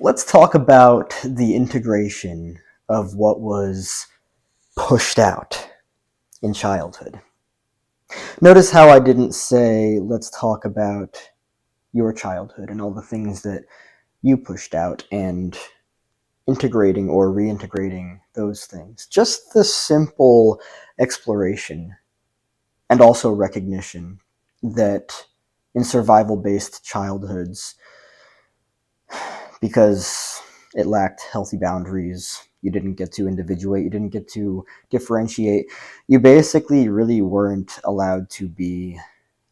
Let's talk about the integration of what was pushed out in childhood. Notice how I didn't say, let's talk about your childhood and all the things that you pushed out and integrating or reintegrating those things. Just the simple exploration and also recognition that in survival based childhoods, because it lacked healthy boundaries, you didn't get to individuate, you didn't get to differentiate, you basically really weren't allowed to be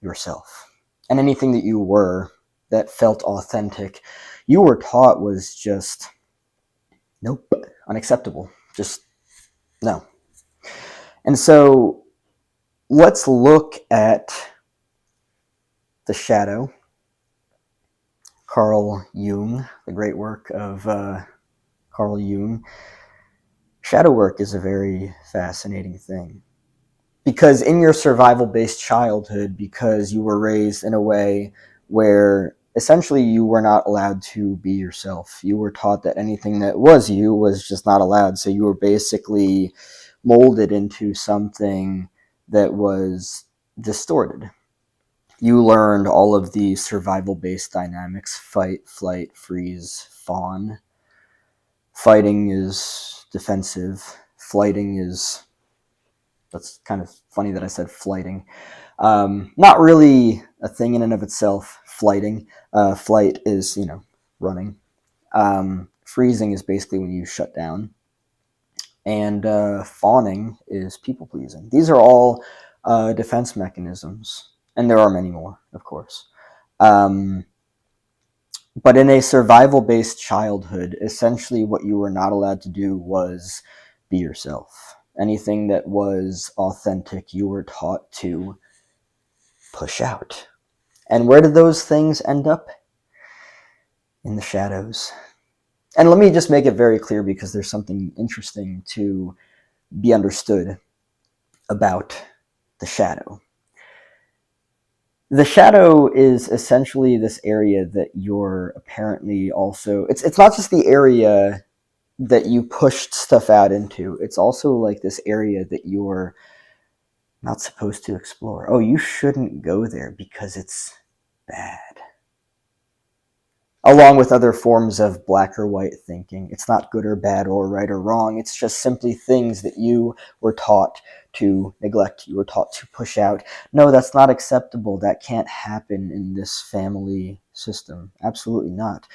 yourself. And anything that you were that felt authentic, you were taught was just, nope, unacceptable. Just no. And so let's look at The Shadow, Carl Jung, the great work of Carl Jung. Shadow work is a very fascinating thing. Because in your survival based childhood, because you were raised in a way where essentially you were not allowed to be yourself, you were taught that anything that was you was just not allowed. So you were basically molded into something that was distorted. You learned all of the survival based dynamics: fight, flight, freeze, fawn. Fighting is defensive, flighting is, that's kind of funny that I said flighting. Not really a thing in and of itself, flighting. Flight is, running. Freezing is basically when you shut down. And fawning is people pleasing. These are all defense mechanisms. And there are many more, of course. But in a survival based childhood, essentially what you were not allowed to do was be yourself. Anything that was authentic, you were taught to push out. And where did those things end up? In the shadows. And let me just make it very clear, because there's something interesting to be understood about the shadow. The shadow is essentially this area that you're apparently also, it's not just the area that you pushed stuff out into, it's also like this area that you're not supposed to explore. Oh, you shouldn't go there because it's bad. Along with other forms of black or white thinking. It's not good or bad or right or wrong. It's just simply things that you were taught to neglect. You were taught to push out. No, that's not acceptable. That can't happen in this family system. Absolutely not.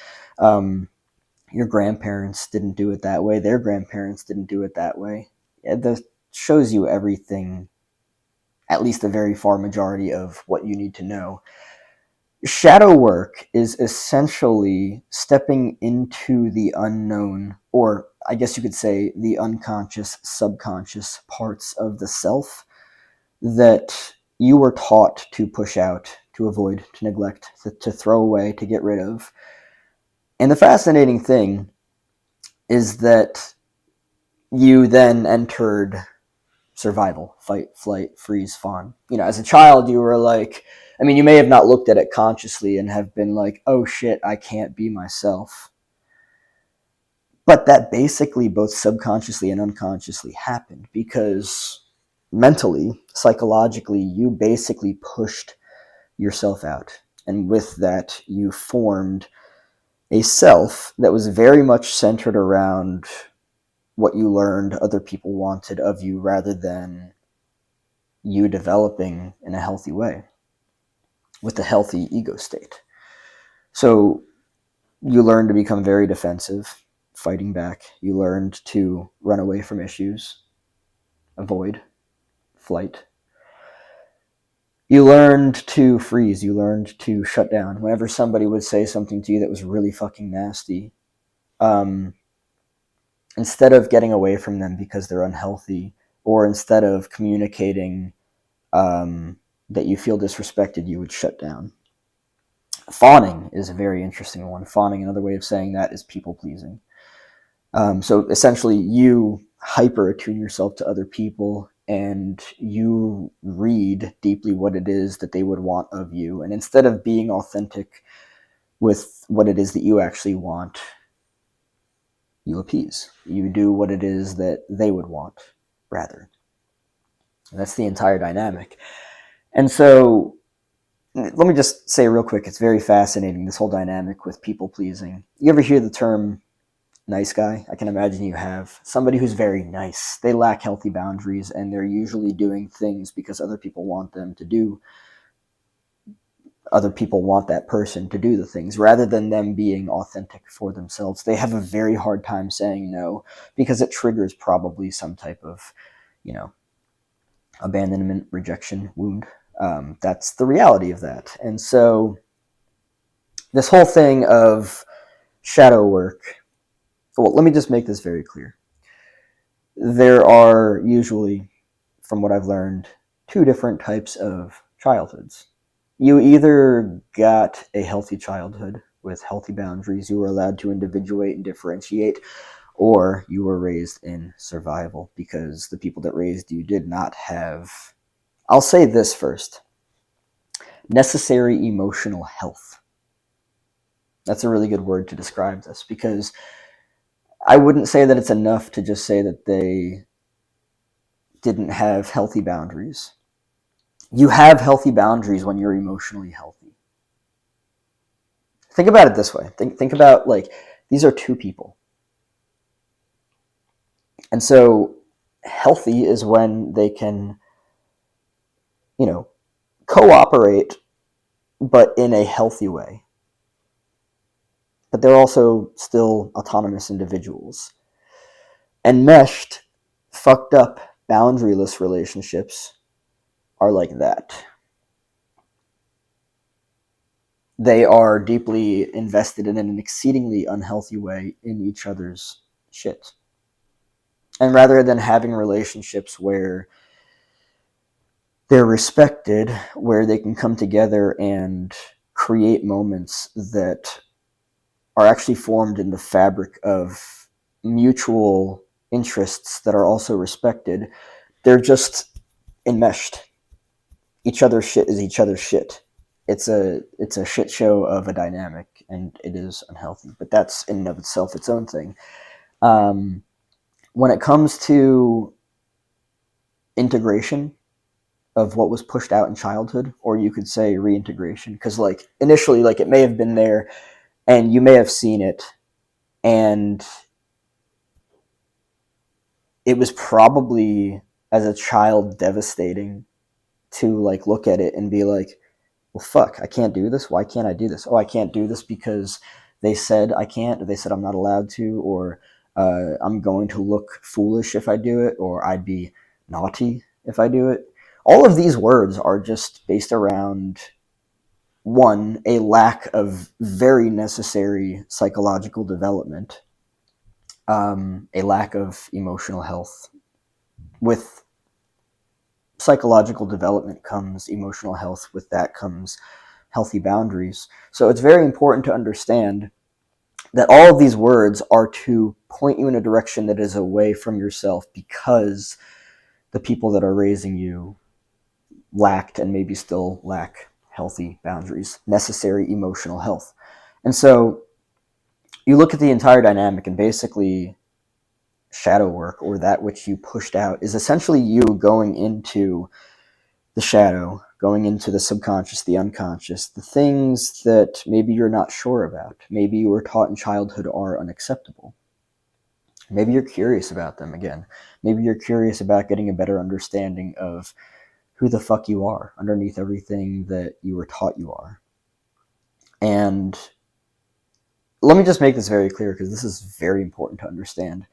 Your grandparents didn't do it that way. Their grandparents didn't do it that way. That shows you everything, at least a very far majority of what you need to know. Shadow work is essentially stepping into the unknown, or I guess you could say the unconscious, subconscious parts of the self that you were taught to push out, to avoid, to neglect, to throw away, to get rid of. And the fascinating thing is that you then entered survival, fight, flight, freeze, fawn. As a child, you were like, you may have not looked at it consciously and have been like, oh shit, I can't be myself. But that basically both subconsciously and unconsciously happened, because mentally, psychologically, you basically pushed yourself out. And with that, you formed a self that was very much centered around what you learned other people wanted of you, rather than you developing in a healthy way with a healthy ego state. So you learn to become very defensive, fighting back. You learned to run away from issues, avoid, flight. You learned to freeze. You learned to shut down. Whenever somebody would say something to you that was really fucking nasty, instead of getting away from them because they're unhealthy, or instead of communicating that you feel disrespected, you would shut down. Fawning is a very interesting one. Fawning, another way of saying that, is people pleasing. So essentially, you hyper attune yourself to other people, and you read deeply what it is that they would want of you. And instead of being authentic with what it is that you actually want, you appease. You do what it is that they would want, rather. And that's the entire dynamic. And so, let me just say real quick, it's very fascinating, this whole dynamic with people pleasing. You ever hear the term nice guy? I can imagine you have. Somebody who's very nice. They lack healthy boundaries, and they're usually doing things because other people want them to do. Other people want that person to do the things rather than them being authentic for themselves. They have a very hard time saying no because it triggers probably some type of, abandonment, rejection, wound. That's the reality of that. And so this whole thing of shadow work, well, let me just make this very clear. There are usually, from what I've learned, two different types of childhoods. You either got a healthy childhood with healthy boundaries, you were allowed to individuate and differentiate, or you were raised in survival because the people that raised you did not have, I'll say this first, necessary emotional health. That's a really good word to describe this, because I wouldn't say that it's enough to just say that they didn't have healthy boundaries. You have healthy boundaries when you're emotionally healthy. Think about it this way. Think about, like, these are two people. And so healthy is when they can, cooperate, but in a healthy way. But they're also still autonomous individuals. Enmeshed, fucked up, boundaryless relationships are like that. They are deeply invested in an exceedingly unhealthy way in each other's shit. And rather than having relationships where they're respected, where they can come together and create moments that are actually formed in the fabric of mutual interests that are also respected, they're just enmeshed. Each other's shit is each other's shit. It's a shit show of a dynamic, and it is unhealthy. But that's in and of itself its own thing. When it comes to integration of what was pushed out in childhood, or you could say reintegration, because initially, it may have been there, and you may have seen it, and it was probably, as a child, devastating to look at it and be like, well, fuck, I can't do this. Why can't I do this? Oh, I can't do this because they said I can't, or they said I'm not allowed to, or I'm going to look foolish if I do it, or I'd be naughty if I do it. All of these words are just based around, one, a lack of very necessary psychological development, a lack of emotional health. With psychological development comes emotional health. With that comes healthy boundaries. So it's very important to understand that all of these words are to point you in a direction that is away from yourself, because the people that are raising you lacked and maybe still lack healthy boundaries, necessary emotional health. And so you look at the entire dynamic, and basically shadow work, or that which you pushed out, is essentially you going into the shadow, going into the subconscious, the unconscious, the things that maybe you're not sure about. Maybe you were taught in childhood are unacceptable. Maybe you're curious about them again. Maybe you're curious about getting a better understanding of who the fuck you are underneath everything that you were taught you are. And let me just make this very clear, because this is very important to understand.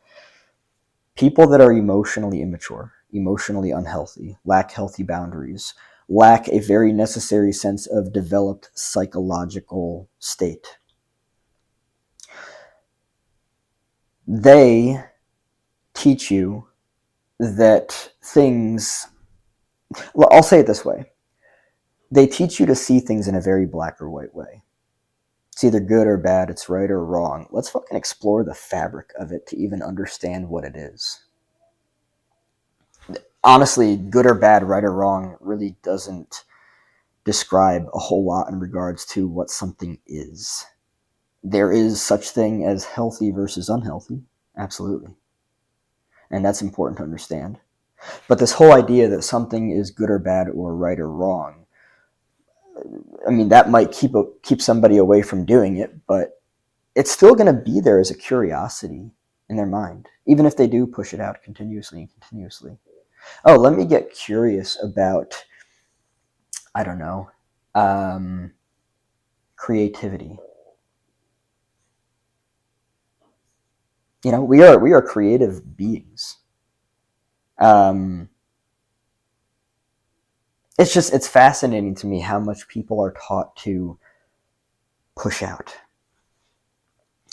People that are emotionally immature, emotionally unhealthy, lack healthy boundaries, lack a very necessary sense of developed psychological state. They teach you that things, well, I'll say it this way. They teach you to see things in a very black or white way. It's either good or bad, it's right or wrong. Let's fucking explore the fabric of it to even understand what it is. Honestly, good or bad, right or wrong, really doesn't describe a whole lot in regards to what something is. There is such thing as healthy versus unhealthy. Absolutely. And that's important to understand. But this whole idea that something is good or bad or right or wrong, I mean, that might keep somebody away from doing it, but it's still going to be there as a curiosity in their mind, even if they do push it out continuously and continuously. Oh, let me get curious about, I don't know, um, creativity. You know, we are creative beings. Um, it's fascinating to me how much people are taught to push out.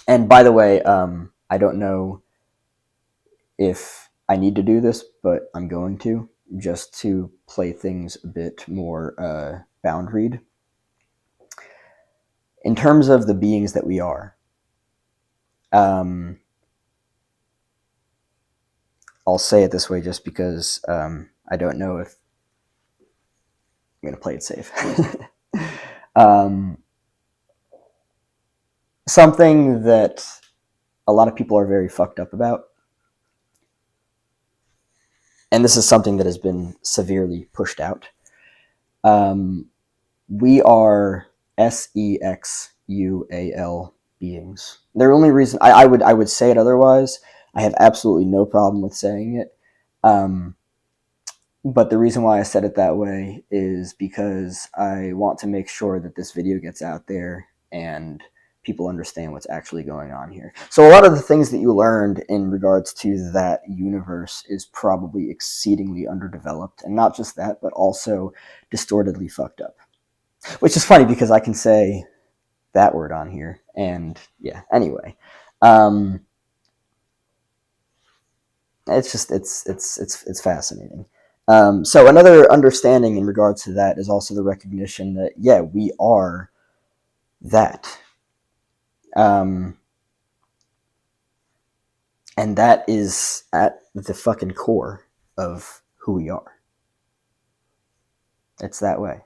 And by the way, I don't know if I need to do this, but I'm going to, just to play things a bit more boundaried. In terms of the beings that we are, um, I'll say it this way just because I don't know if I'm going to play it safe. um, Something that a lot of people are very fucked up about, and this is something that has been severely pushed out. Um, we are sexual beings. The only reason I would say it otherwise, I have absolutely no problem with saying it. Um, but the reason why I said it that way is because I want to make sure that this video gets out there and people understand what's actually going on here. So a lot of the things that you learned in regards to that universe is probably exceedingly underdeveloped, and not just that, but also distortedly fucked up. Which is funny because I can say that word on here, and yeah. Anyway, um, it's fascinating. So another understanding in regards to that is also the recognition that yeah, we are that, um, and that is at the fucking core of who we are. It's that way.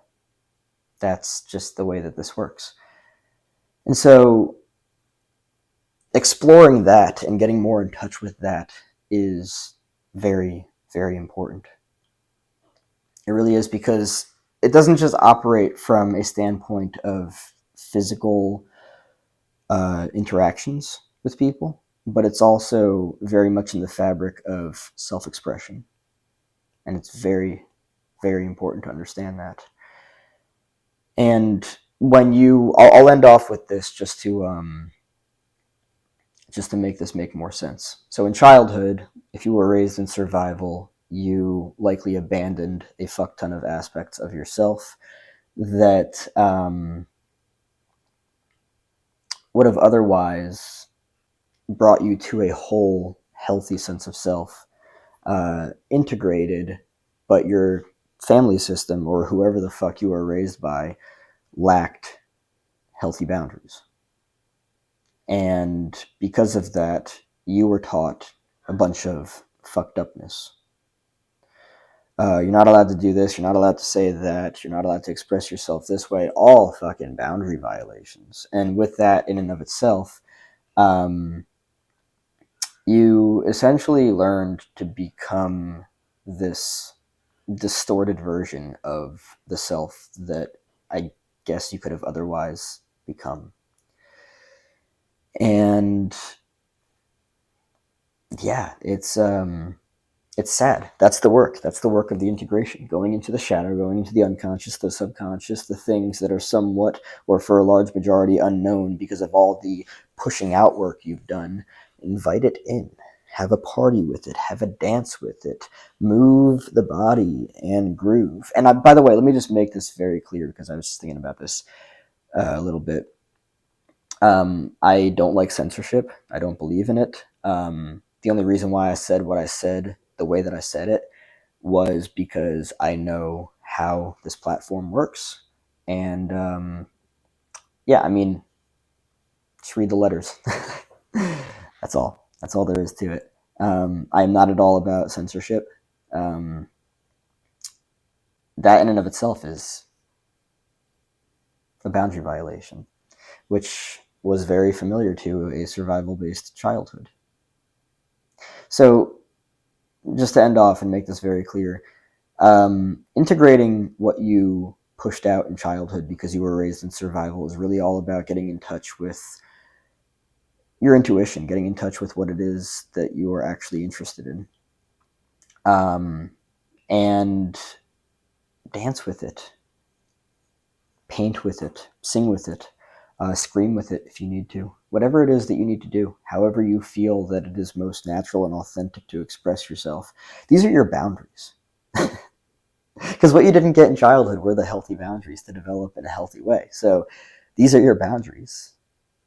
That's just the way that this works. And so exploring that and getting more in touch with that is very, very important. It really is, because it doesn't just operate from a standpoint of physical interactions with people, but it's also very much in the fabric of self expression. And it's very, very important to understand that. And when I'll end off with this just to make this make more sense. So in childhood, if you were raised in survival, you likely abandoned a fuck ton of aspects of yourself that would have otherwise brought you to a whole, healthy sense of self, integrated, but your family system or whoever the fuck you were raised by lacked healthy boundaries. And because of that, you were taught a bunch of fucked upness. You're not allowed to do this. You're not allowed to say that. You're not allowed to express yourself this way. All fucking boundary violations. And with that, in and of itself, um, you essentially learned to become this distorted version of the self that I guess you could have otherwise become. And yeah, it's sad. That's the work. That's the work of the integration. Going into the shadow, going into the unconscious, the subconscious, the things that are somewhat, or for a large majority, unknown because of all the pushing out work you've done. Invite it in. Have a party with it. Have a dance with it. Move the body and groove. And by the way, let me just make this very clear because I was just thinking about this a little bit. I don't like censorship. I don't believe in it. The only reason why I said what I said the way that I said it was because I know how this platform works. And yeah, I mean, just read the letters. That's all. That's all there is to it. I am not at all about censorship. Um, that in and of itself is a boundary violation, which was very familiar to a survival based childhood. So, just to end off and make this very clear, integrating what you pushed out in childhood because you were raised in survival is really all about getting in touch with your intuition, getting in touch with what it is that you are actually interested in. And dance with it, paint with it, sing with it, scream with it if you need to. Whatever it is that you need to do, however you feel that it is most natural and authentic to express yourself. These are your boundaries. Because what you didn't get in childhood were the healthy boundaries to develop in a healthy way. So these are your boundaries.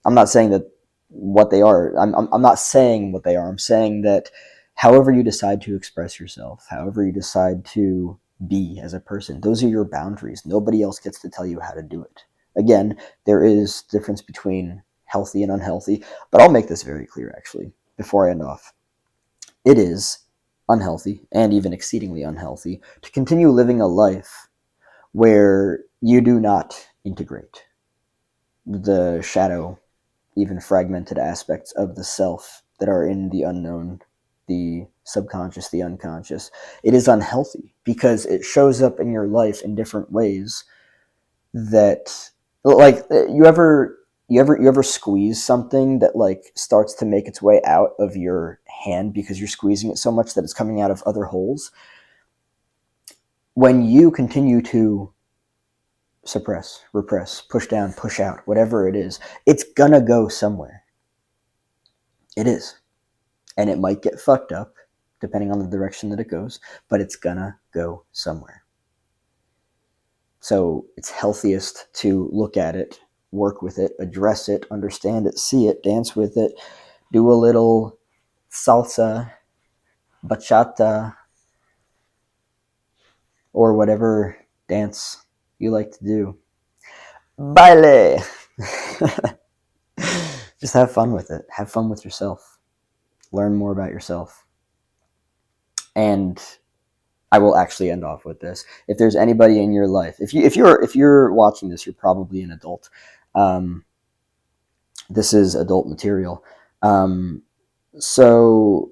I'm not saying that what they are. I'm not saying what they are. I'm saying that however you decide to express yourself, however you decide to be as a person, those are your boundaries. Nobody else gets to tell you how to do it. Again, there is difference between healthy and unhealthy, but I'll make this very clear actually before I end off. It is unhealthy and even exceedingly unhealthy to continue living a life where you do not integrate the shadow, even fragmented aspects of the self that are in the unknown, the subconscious, the unconscious. It is unhealthy because it shows up in your life in different ways that, like, you ever squeeze something that like starts to make its way out of your hand because you're squeezing it so much that it's coming out of other holes. When you continue to suppress, repress, push down, push out, whatever it is, it's gonna go somewhere. It is. And it might get fucked up depending on the direction that it goes, but it's gonna go somewhere. So it's healthiest to look at it, work with it, address it, understand it, see it, dance with it, do a little salsa, bachata, or whatever dance you like to do. Baile! Just have fun with it. Have fun with yourself. Learn more about yourself. And I will actually end off with this. If there's anybody in your life, if you're watching this, you're probably an adult. This is adult material. So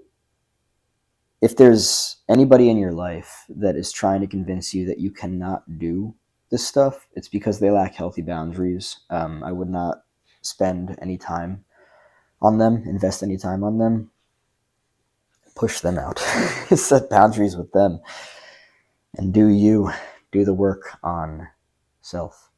if there's anybody in your life that is trying to convince you that you cannot do this stuff, it's because they lack healthy boundaries. I would not spend any time on them, invest any time on them. Push them out. Set boundaries with them. And do the work on self.